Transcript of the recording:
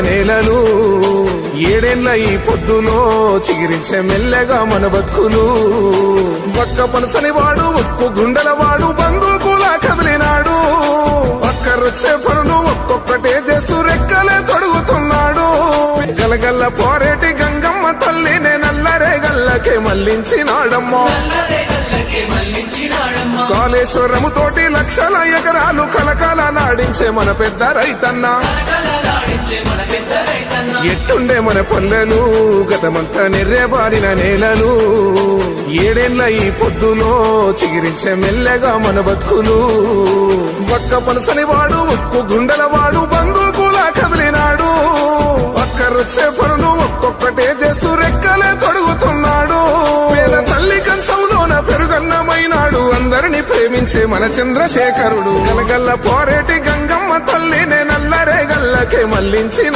నేలలు ఏడేళ్ల ఈ పొద్దులో చిగిరించే మెల్లగా మన బతుకులు ఒక్క పలసని వాడు ఉప్పు గుండెల వాడు బంధుకులా కదిలినాడు ఒక్కరొచ్చే పనులు ఒక్కొక్కటే చేస్తూ రెక్కలే తొడుగుతున్నాడు గలగల్ల పోరేటి గంగమ్మ తల్లినే నల్లరే గల్లకే మళ్లించినాడమ్మా కాళేశ్వరము తోటి లక్షల ఎకరాలు కలకాల నాడించే మన పెద్ద రైతన్న ఎట్టుండే మన పల్లెలు గతమంతా నిర్రేబారిన నేలలు ఏడేళ్ల ఈ పొద్దులో చిగిరించే మెల్లగా మన బతుకులు ఒక్క పలసని వాడు ఉక్కు గుండెల వాడు బంధుకులా కదిలినాడు ఒక్కరొచ్చే పనులు ఒక్కొక్కటే చేస్తూ రెక్కలే తొడుగుతున్నాడు పేద తల్లి కంచంలోన పెరుగన్నమైనాడు అందరిని ప్రేమించే మన చంద్రశేఖరుడు గలగల్ల పోరేటి గంగమ్మ తల్లినే నల్లరే గల్లకే మళ్లించిన